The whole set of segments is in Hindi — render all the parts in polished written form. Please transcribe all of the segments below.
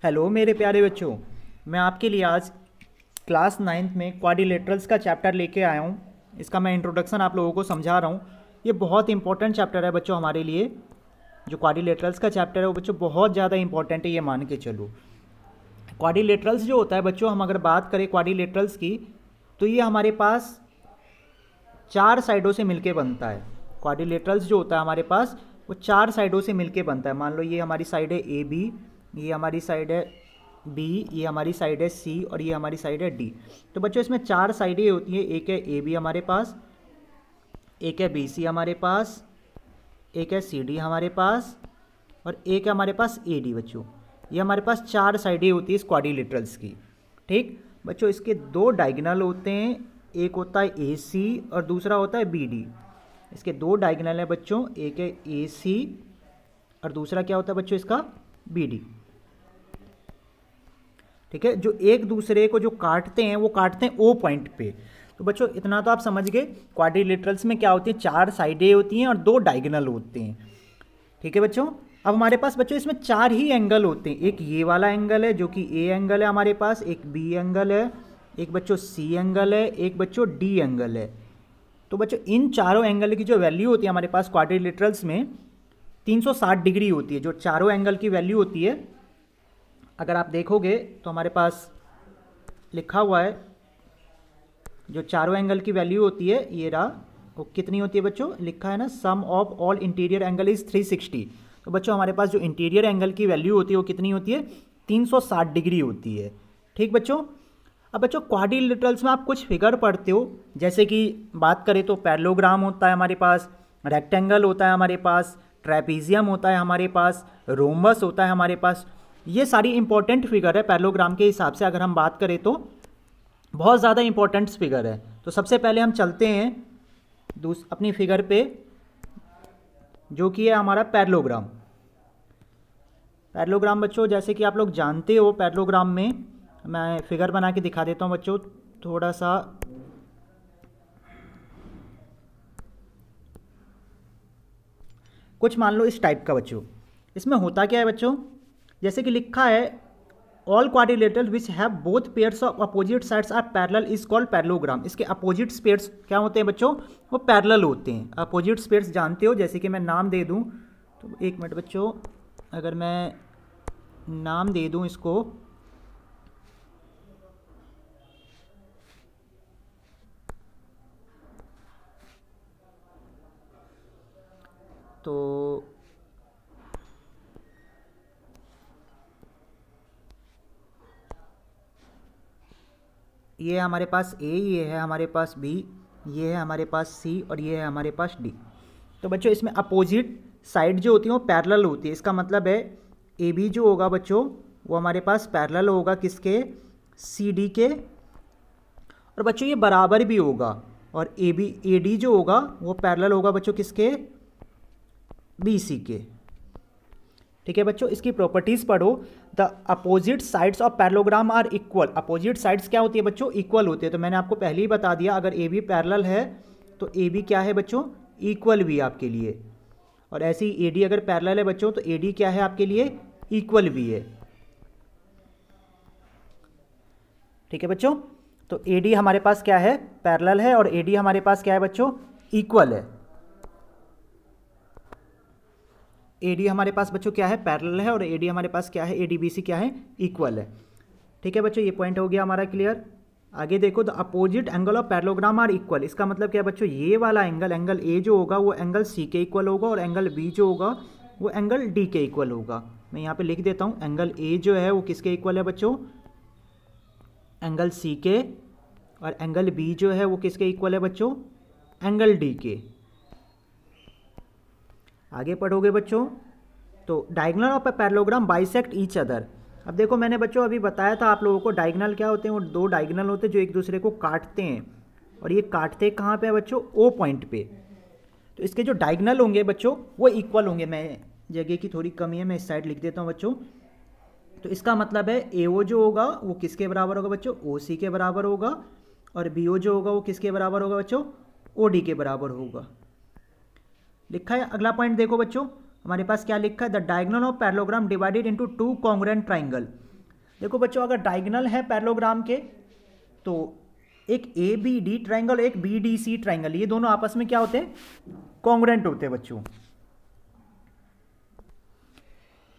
हेलो मेरे प्यारे बच्चों। मैं आपके लिए आज क्लास 9th में क्वाड्रिलेटरल्स का चैप्टर लेके आया हूँ। इसका मैं इंट्रोडक्शन आप लोगों को समझा रहा हूँ। ये बहुत इंपॉर्टेंट चैप्टर है बच्चों हमारे लिए। जो क्वाड्रिलेटरल्स का चैप्टर है वो बच्चों बहुत ज़्यादा इंपॉर्टेंट है, ये मान के चलो। क्वाड्रिलेटरल्स जो होता है बच्चों, हम अगर बात करें क्वाड्रिलेटरल्स की, तो ये हमारे पास 4 साइडों से मिलके बनता है। क्वाड्रिलेटरल्स जो होता है हमारे पास वो 4 साइडों से मिलके बनता है। मान लो ये हमारी साइड है ए बी, ये हमारी साइड है बी, ये हमारी साइड है सी और ये हमारी साइड है डी। तो बच्चों इसमें 4 साइडें होती हैं। एक है ए बी हमारे पास, एक है बी सी हमारे पास, एक है सी डी हमारे पास और एक है हमारे पास ए डी। बच्चों ये हमारे पास 4 साइडें होती है इस क्वाड्रिलेटरल्स की। ठीक बच्चों, इसके 2 डायगोनल होते हैं। एक होता है ए सी और दूसरा होता है बी डी। इसके 2 डायगोनल हैं बच्चों, एक है ए सी और दूसरा क्या होता है बच्चों इसका बी डी। ठीक है, जो एक दूसरे को जो काटते हैं वो काटते हैं ओ पॉइंट पे। तो बच्चों इतना तो आप समझ गए। क्वाड्रिलेटरल्स में क्या होती है, 4 साइडें होती हैं और 2 डायगोनल होते हैं। ठीक है बच्चों, अब हमारे पास बच्चों इसमें 4 ही एंगल होते हैं। एक ये वाला एंगल है जो कि ए एंगल है हमारे पास, एक बी एंगल है, एक बच्चों सी एंगल है, एक बच्चों डी एंगल है। तो बच्चों इन चारों एंगल की जो वैल्यू होती है हमारे पास क्वाड्रिलेटरल्स में 360 डिग्री होती है। जो चारों एंगल की वैल्यू होती है, अगर आप देखोगे तो हमारे पास लिखा हुआ है, जो चारों एंगल की वैल्यू होती है ये रहा, वो कितनी होती है बच्चों, लिखा है ना, sum of all interior angle is 360। तो बच्चों हमारे पास जो इंटीरियर एंगल की वैल्यू होती है वो कितनी होती है, 360 डिग्री होती है। ठीक बच्चों, अब बच्चों क्वाड्रिलेटरल्स में आप कुछ फिगर पढ़ते हो, जैसे कि बात करें तो पैरेललोग्राम होता है हमारे पास, रेक्टेंगल होता है हमारे पास, ट्रेपीजियम होता है हमारे पास, रोम्बस होता है हमारे पास। ये सारी इंपॉर्टेंट फिगर है पैरेललोग्राम के हिसाब से। अगर हम बात करें तो बहुत ज़्यादा इंपॉर्टेंट फिगर है। तो सबसे पहले हम चलते हैं अपनी फिगर पे, जो कि है हमारा पैरेललोग्राम। पैरेललोग्राम बच्चों जैसे कि आप लोग जानते हो, पैरेललोग्राम में मैं फिगर बना के दिखा देता हूँ बच्चों थोड़ा सा। कुछ मान लो इस टाइप का बच्चों। इसमें होता क्या है बच्चों, जैसे कि लिखा है all quadrilateral which have both pairs of opposite sides are parallel is called parallelogram. इसके अपोजिट पेयर्स क्या होते हैं बच्चों, वो पैरेलल होते हैं। अपोजिट पेयर्स जानते हो, जैसे कि मैं नाम दे दूं तो एक मिनट बच्चों, अगर मैं नाम दे दूं इसको, तो ये हमारे पास ए, ये है हमारे पास बी, ये है हमारे पास सी और ये है हमारे पास डी। तो बच्चों इसमें अपोजिट साइड जो होती है वो पैरेलल होती है। इसका मतलब है ए बी जो होगा बच्चों वो हमारे पास पैरेलल होगा किसके, सी डी के, और बच्चों ये बराबर भी होगा। और ए बी ए डी जो होगा वो पैरेलल होगा बच्चों किसके, बी सी के। ठीक है बच्चों, इसकी प्रॉपर्टीज पढ़ो। The opposite sides of parallelogram are equal. Opposite sides क्या होती है बच्चों, इक्वल होती है। तो मैंने आपको पहले ही बता दिया, अगर ए बी पैरेलल है तो ए बी क्या है बच्चों, इक्वल भी आपके लिए। और ऐसे ही ए डी अगर पैरेलल है बच्चों तो ए डी क्या है आपके लिए, इक्वल भी है। ठीक है बच्चों, तो ए डी हमारे पास क्या है, पैरेलल है, और ए डी हमारे पास क्या है बच्चों, इक्वल है। एडी हमारे पास बच्चों क्या है, पैरेलल है, और एडी हमारे पास क्या है, एडीबीसी क्या है, इक्वल है। ठीक है बच्चों, ये पॉइंट हो गया हमारा क्लियर। आगे देखो, the opposite angle of parallelogram are equal. इसका मतलब क्या है बच्चों, ये वाला एंगल, एंगल ए जो होगा वो एंगल सी के इक्वल होगा, और एंगल बी जो होगा वो एंगल डी के इक्वल होगा। मैं यहाँ पे लिख देता हूँ, एंगल ए जो है वो किसके इक्वल है बच्चों, एंगल सी के, और एंगल बी जो है वो किसके इक्वल है बच्चों, एंगल डी के। आगे पढ़ोगे बच्चों, तो diagonal of a parallelogram bisect each other. अब देखो मैंने बच्चों अभी बताया था आप लोगों को, डायगोनल क्या होते हैं, वो 2 डायगोनल होते हैं जो एक दूसरे को काटते हैं। और ये काटते कहाँ पे है बच्चों, ओ पॉइंट पे। तो इसके जो डायगोनल होंगे बच्चों वो इक्वल होंगे। मैं जगह की थोड़ी कमी है, मैं इस साइड लिख देता हूँ बच्चों। तो इसका मतलब है ए ओ जो होगा वो किसके बराबर होगा बच्चों, ओ सी के बराबर होगा, और बी ओ जो होगा वो किसके बराबर होगा बच्चों, ओ डी के बराबर होगा। लिखा है। अगला पॉइंट देखो बच्चों, हमारे पास क्या लिखा है, the diagonal of parallelogram divided into 2 congruent triangle. देखो बच्चों, अगर डायगोनल है पैरेललोग्राम के तो एक ए बी डी ट्राइंगल, एक बी डी सी ट्राइंगल, ये दोनों आपस में क्या होते हैं, कॉन्ग्रुएंट होते हैं बच्चों।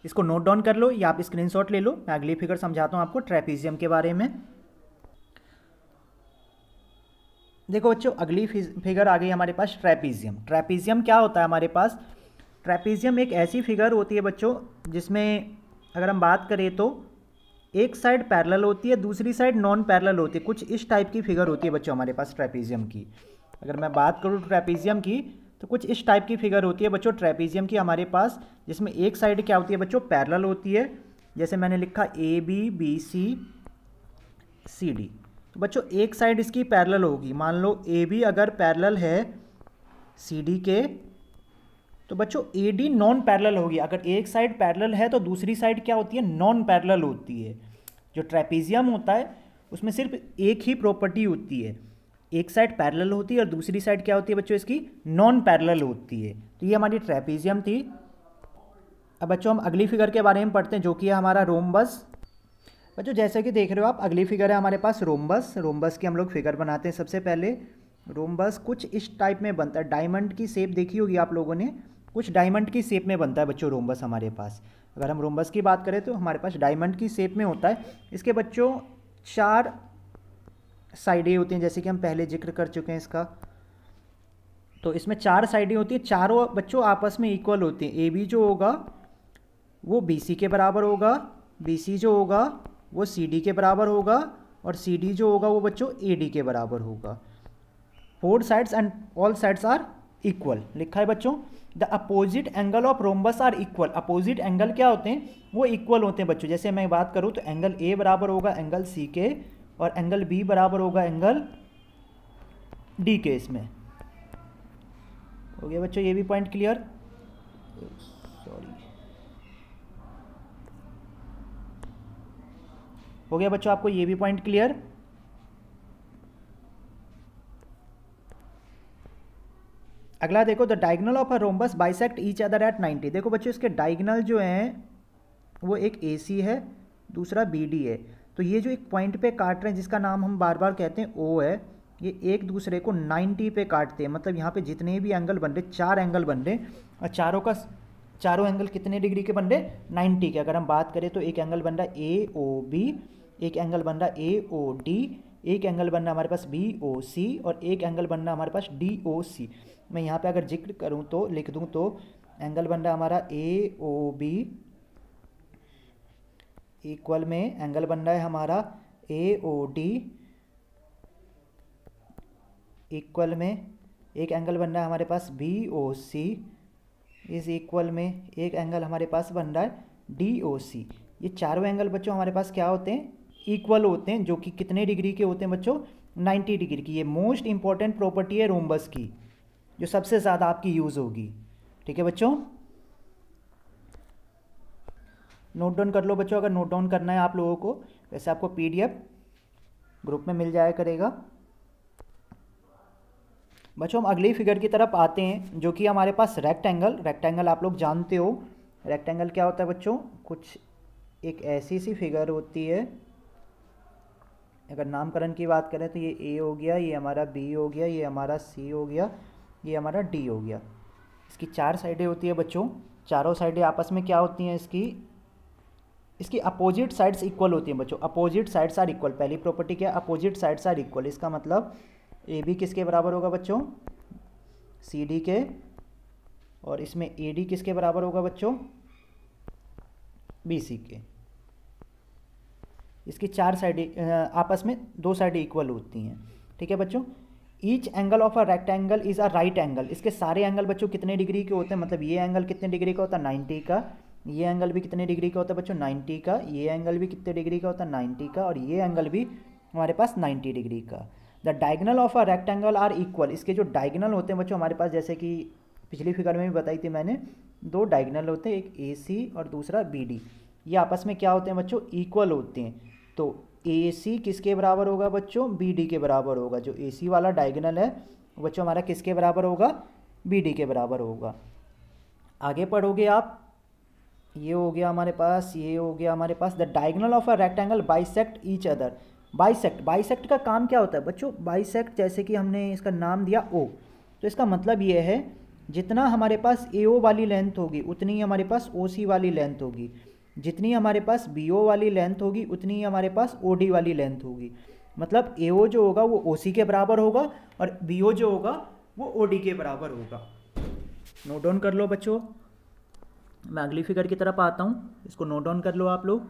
इसको नोट डाउन कर लो या आप स्क्रीनशॉट ले लो। मैं अगली फिगर समझाता हूं आपको ट्रेपीजियम के बारे में। देखो बच्चों, अगली फिगर आ गई हमारे पास ट्रेपीजियम। ट्रेपीजियम क्या होता है हमारे पास, ट्रेपीजियम एक ऐसी फिगर होती है बच्चों जिसमें अगर हम बात करें तो एक साइड पैरेलल होती है, दूसरी साइड नॉन पैरेलल होती है। कुछ इस टाइप की फिगर होती है बच्चों हमारे पास ट्रेपीजियम की। अगर मैं बात करूँ ट्रेपीजियम की तो कुछ इस टाइप की फिगर होती है बच्चों ट्रेपीजियम की हमारे पास, जिसमें एक साइड क्या होती है बच्चों, पैरेलल होती है। जैसे मैंने लिखा A B B C C D, तो बच्चों एक साइड इसकी पैरेलल होगी। मान लो ए बी अगर पैरेलल है सी डी के, तो बच्चों ए डी नॉन पैरेलल होगी। अगर एक साइड पैरेलल है तो दूसरी साइड क्या होती है, नॉन पैरेलल होती है। जो ट्रेपीजियम होता है उसमें सिर्फ एक ही प्रॉपर्टी होती है, एक साइड पैरेलल होती है और दूसरी साइड क्या होती है बच्चों, इसकी नॉन पैरेलल होती है। तो ये हमारी ट्रेपीजियम थी। अब बच्चों हम अगली फिगर के बारे में पढ़ते हैं जो कि है हमारा रोम्बस। बच्चों जैसे कि देख रहे हो आप, अगली फिगर है हमारे पास रोम्बस। रोम्बस की हम लोग फिगर बनाते हैं। सबसे पहले रोम्बस कुछ इस टाइप में बनता है, डायमंड की शेप देखी होगी आप लोगों ने, कुछ डायमंड की शेप में बनता है बच्चों रोम्बस हमारे पास। अगर हम रोम्बस की बात करें तो हमारे पास डायमंड की शेप में होता है। इसके बच्चों 4 साइडें होती हैं, जैसे कि हम पहले जिक्र कर चुके हैं इसका। तो इसमें 4 साइडें होती हैं, चारों बच्चों आपस में इक्वल होती हैं। ए बी जो होगा वो बी सी के बराबर होगा, बी सी जो होगा वो सी डी के बराबर होगा, और सी डी जो होगा वो बच्चों ए डी के बराबर होगा। 4 sides and all sides are equal लिखा है बच्चों। The opposite angle of rhombus are equal. Opposite angle क्या होते हैं, वो इक्वल होते हैं बच्चों। जैसे मैं बात करूँ तो एंगल ए बराबर होगा एंगल सी के, और एंगल बी बराबर होगा एंगल डी के। इसमें हो गया बच्चों ये भी पॉइंट क्लियर। सॉरी, हो गया बच्चों आपको ये भी पॉइंट क्लियर। अगला देखो, the diagonal of a rhombus bisect each other at 90। देखो बच्चों इसके डायगोनल जो हैं वो एक ए सी है, दूसरा बी डी है। तो ये जो एक पॉइंट पे काट रहे हैं जिसका नाम हम बार बार कहते हैं ओ है, ये एक दूसरे को 90 पे काटते हैं। मतलब यहाँ पे जितने भी एंगल बन रहे, 4 एंगल बन रहे, और चारों एंगल कितने डिग्री के बन रहे, 90 के। अगर हम बात करें तो एक एंगल बन रहा है ए ओ बी, एक एंगल बन रहा है ए ओ डी, एक एंगल बन रहा है हमारे पास बी ओ सी, और एक एंगल बन रहा है हमारे पास डी ओ सी। मैं यहाँ पे अगर जिक्र करूँ तो लिख दूँ तो एंगल बन रहा है हमारा ए ओ बी इक्वल में एंगल बन रहा है हमारा ए ओ डी, इक्वल में एक एंगल बन रहा है हमारे पास बी ओ सी, इस इक्वल में एक एंगल हमारे पास बन रहा है डी ओ सी। ये चारों एंगल बच्चों हमारे पास क्या होते हैं, इक्वल होते हैं, जो कि कितने डिग्री के होते हैं बच्चों, 90 डिग्री की। ये मोस्ट इंपॉर्टेंट प्रॉपर्टी है रोम्बस की, जो सबसे ज़्यादा आपकी यूज़ होगी। ठीक है बच्चों, नोट डाउन कर लो बच्चों। अगर नोट डाउन करना है आप लोगों को, वैसे आपको पीडीएफ ग्रुप में मिल जाया करेगा। बच्चों हम अगली फिगर की तरफ आते हैं जो कि हमारे पास रेक्टेंगल आप लोग जानते हो। रेक्टेंगल क्या होता है बच्चों, कुछ एक ऐसी सी फिगर होती है। अगर नामकरण की बात करें तो ये ए हो गया, ये हमारा बी हो गया, ये हमारा सी हो गया, ये हमारा डी हो गया। इसकी 4 साइडें होती है बच्चों। चारों साइडें आपस में क्या होती हैं, इसकी अपोजिट साइड्स इक्वल होती हैं बच्चों। अपोजिट साइड्स आर इक्वल, पहली प्रॉपर्टी क्या है, अपोजिट साइड्स आर इक्वल। इसका मतलब ए बी किसके बराबर होगा बच्चों, सी डी के, और इसमें ए डी किसके बराबर होगा बच्चों, बी सी के। इसकी 4 साइडें आपस में 2 साइडें इक्वल होती हैं। ठीक है बच्चों, each angle of a rectangle is a right angle. इसके सारे एंगल बच्चों कितने डिग्री के होते हैं, मतलब ये एंगल कितने डिग्री का होता है, 90 का। ये एंगल भी कितने डिग्री का होता है बच्चों, 90 का। ये एंगल भी कितने डिग्री का होता है, 90 का। और ये एंगल भी हमारे पास 90 डिग्री का। The diagonal of a rectangle are equal. इसके जो डायगोनल होते हैं बच्चों हमारे पास, जैसे कि पिछली फिगर में भी बताई थी मैंने, 2 डायगोनल होते हैं, एक ए सी और दूसरा बी डी। ये आपस में क्या होते हैं बच्चों, इक्वल होते हैं। तो ए सी किसके बराबर होगा बच्चों, बी डी के बराबर होगा। जो ए सी वाला डायगोनल है बच्चों हमारा किसके बराबर होगा, बी डी के बराबर होगा। आगे पढ़ोगे आप, ये हो गया हमारे पास, ये हो गया हमारे पास the diagonal of a rectangle bisect each other. Bisect का काम क्या होता है बच्चों? बाइसेक्ट, जैसे कि हमने इसका नाम दिया ओ, तो इसका मतलब ये है जितना हमारे पास AO वाली लेंथ होगी उतनी ही हमारे पास OC वाली लेंथ होगी, जितनी हमारे पास BO वाली लेंथ होगी उतनी ही हमारे पास OD वाली लेंथ होगी। मतलब AO जो होगा वो OC के बराबर होगा और BO जो होगा वो OD के बराबर होगा। नोट डाउन कर लो बच्चों। मैं अगली फिगर की तरफ आता हूँ, इसको नोट डाउन कर लो आप लोग।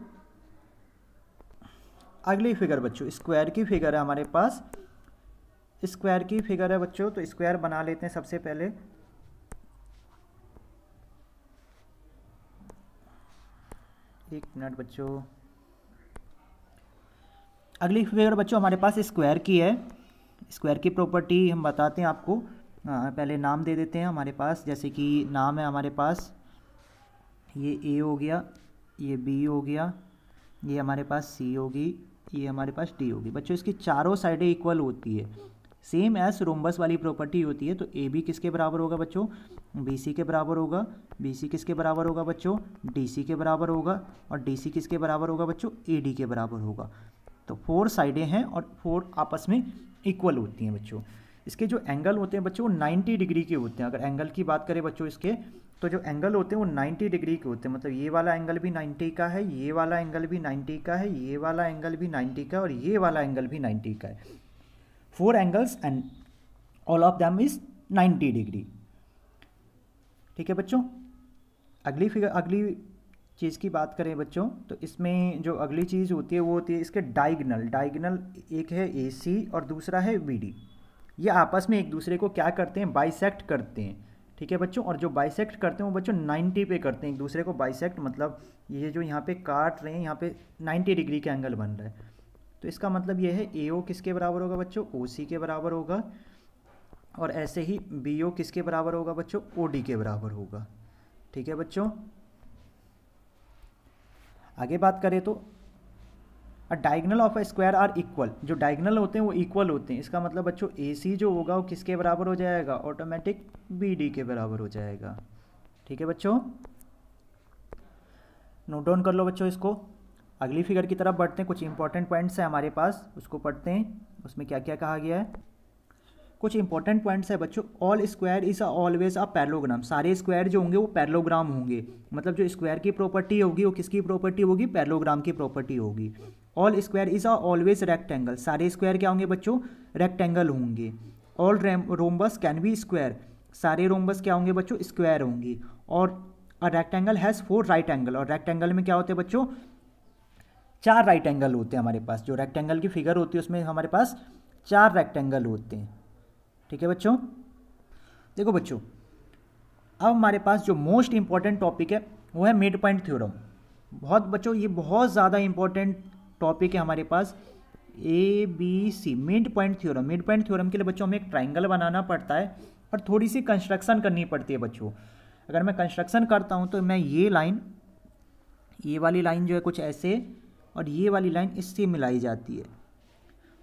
अगली फिगर बच्चों स्क्वायर की फिगर है हमारे पास, स्क्वायर की फिगर है बच्चों। तो स्क्वायर बना लेते हैं सबसे पहले। एक मिनट बच्चों। अगली फिगर बच्चों हमारे पास स्क्वायर की है। स्क्वायर की प्रॉपर्टी हम बताते हैं आपको। पहले नाम दे देते हैं हमारे पास, जैसे कि नाम है हमारे पास ये A हो गया, ये B हो गया, ये हमारे पास C होगी, ये हमारे पास D होगी। बच्चों इसकी चारों साइडें इक्वल होती है, सेम एज रोम्बस वाली प्रॉपर्टी होती है। तो AB किसके बराबर होगा बच्चों? BC के बराबर होगा। BC किसके बराबर होगा बच्चों? DC के बराबर होगा। और DC किसके बराबर होगा बच्चों? AD के बराबर होगा। तो 4 साइडें हैं और 4 आपस में इक्वल होती हैं बच्चों। इसके जो एंगल होते हैं बच्चों 90 डिग्री के होते हैं। अगर एंगल की बात करें बच्चों इसके, तो जो एंगल होते हैं वो 90 डिग्री के होते हैं। मतलब ये वाला एंगल भी 90 का है, ये वाला एंगल भी 90 का है, ये वाला एंगल भी 90 का है और ये वाला एंगल भी 90 का है। 4 angles and all of them is 90 degree. ठीक है बच्चों। अगली फिगर, अगली चीज़ की बात करें बच्चों, तो इसमें जो अगली चीज़ होती है वो होती है इसके डायगोनल। एक है AC और दूसरा है BD। ये आपस में एक दूसरे को क्या करते हैं? बाइसेक्ट करते हैं। ठीक है बच्चों। और जो बाइसेक्ट करते हैं वो बच्चों 90 पे करते हैं एक दूसरे को बाइसेक्ट। मतलब ये जो यहाँ पे काट रहे हैं यहाँ पे 90 डिग्री का एंगल बन रहा है। तो इसका मतलब ये है AO किसके बराबर होगा बच्चों? OC के बराबर होगा। और ऐसे ही BO किसके बराबर होगा बच्चों? OD के बराबर होगा। ठीक है बच्चों। आगे बात करें तो diagonal of a square are equal. जो डायगोनल होते हैं वो इक्वल होते हैं। इसका मतलब बच्चों AC जो होगा वो किसके बराबर हो जाएगा? ऑटोमेटिक BD के बराबर हो जाएगा। ठीक है बच्चों। नोट डाउन कर लो बच्चों इसको। अगली फिगर की तरफ बढ़ते हैं। कुछ इंपॉर्टेंट पॉइंट्स हैं हमारे पास, उसको पढ़ते हैं। उसमें क्या क्या कहा गया है? कुछ इंपॉर्टेंट पॉइंट्स है बच्चों। All square is always a parallelogram. सारे स्क्वायर जो होंगे वो पैरेललोग्राम होंगे। मतलब जो स्क्वायर की प्रॉपर्टी होगी वो किसकी प्रॉपर्टी होगी? पैरेललोग्राम की प्रॉपर्टी होगी। All square is always rectangle. सारे स्क्वायर क्या होंगे बच्चों? रेक्टेंगल होंगे। All rhombus can be square. सारे रोम्बस क्या होंगे बच्चों? स्क्वायर होंगी। और a rectangle has 4 right angle. और रेक्टेंगल में क्या होते हैं बच्चों? 4 राइट एंगल होते हैं हमारे पास। जो रेक्टेंगल की फिगर होती है उसमें हमारे पास 4 रेक्टेंगल होते हैं। ठीक है बच्चों। देखो बच्चों, अब हमारे पास जो मोस्ट इंपॉर्टेंट टॉपिक है वो है मिड पॉइंट थ्योरम। बहुत बच्चों ये बहुत ज़्यादा इंपॉर्टेंट टॉपिक है हमारे पास। ABC mid point theorem. Mid point theorem के लिए बच्चों हमें एक ट्राइंगल बनाना पड़ता है और थोड़ी सी कंस्ट्रक्शन करनी पड़ती है बच्चों। अगर मैं कंस्ट्रक्शन करता हूँ तो मैं ये लाइन, ये वाली लाइन जो है कुछ ऐसे और ये वाली लाइन इससे मिलाई जाती है।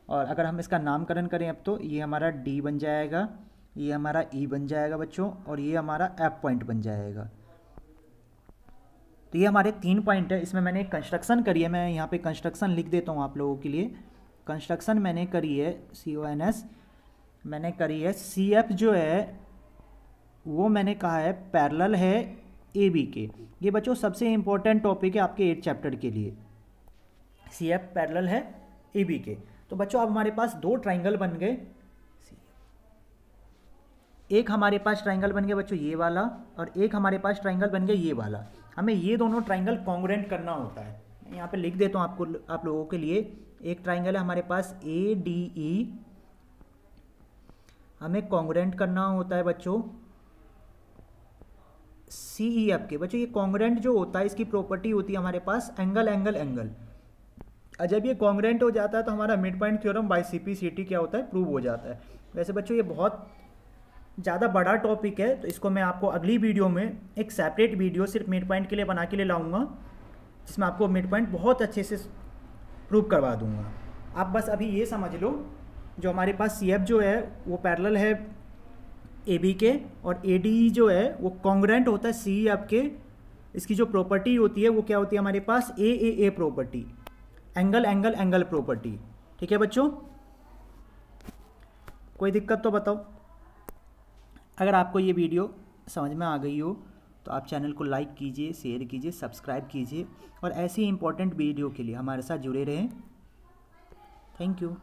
और अगर हम इसका नामकरण करें अब तो ये हमारा D बन जाएगा, ये हमारा E बन जाएगा बच्चों और ये हमारा F पॉइंट बन जाएगा। तो ये हमारे 3 पॉइंट है। इसमें मैंने एक कंस्ट्रक्शन करी है। मैं यहाँ पे कंस्ट्रक्शन लिख देता हूँ आप लोगों के लिए। कंस्ट्रक्शन मैंने करी है CONS मैंने करी है। CF जो है वो मैंने कहा है पैरेलल है AB के। ये बच्चों सबसे इंपॉर्टेंट टॉपिक है आपके 8th चैप्टर के लिए। CF पैरेलल है AB के। तो बच्चों अब हमारे पास 2 ट्राइंगल बन गए। एक हमारे पास ट्राइंगल बन गया बच्चों ये वाला और एक हमारे पास ट्राइंगल बन गया ये वाला। हमें ये दोनों ट्राइंगल कॉन्ग्रुएंट करना होता है। मैं यहाँ पे लिख देता हूँ आपको, आप लोगों के लिए। एक ट्राइंगल है हमारे पास ADE, हमें कॉन्ग्रुएंट करना होता है बच्चों CEF के। बच्चों ये कॉन्ग्रुएंट जो होता है इसकी प्रॉपर्टी होती है हमारे पास एंगल एंगल एंगल। जब ये कॉन्ग्रुएंट हो जाता है तो हमारा mid point theorem by CP/CT क्या होता है? प्रूव हो जाता है। वैसे बच्चों ये बहुत ज़्यादा बड़ा टॉपिक है, तो इसको मैं आपको अगली वीडियो में एक सेपरेट वीडियो सिर्फ मिड पॉइंट के लिए बना के ले लाऊंगा, जिसमें आपको मिड पॉइंट बहुत अच्छे से प्रूव करवा दूंगा। आप बस अभी ये समझ लो, जो हमारे पास CF जो है वो पैरेलल है AB के और ADE जो है वो कॉन्ग्रुएंट होता है CEF के इसकी जो प्रॉपर्टी होती है वो क्या होती है हमारे पास, A property, angle angle angle property. ठीक है बच्चों, कोई दिक्कत तो बताओ। अगर आपको ये वीडियो समझ में आ गई हो तो आप चैनल को लाइक कीजिए, शेयर कीजिए, सब्सक्राइब कीजिए और ऐसी इंपॉर्टेंट वीडियो के लिए हमारे साथ जुड़े रहें। Thank you.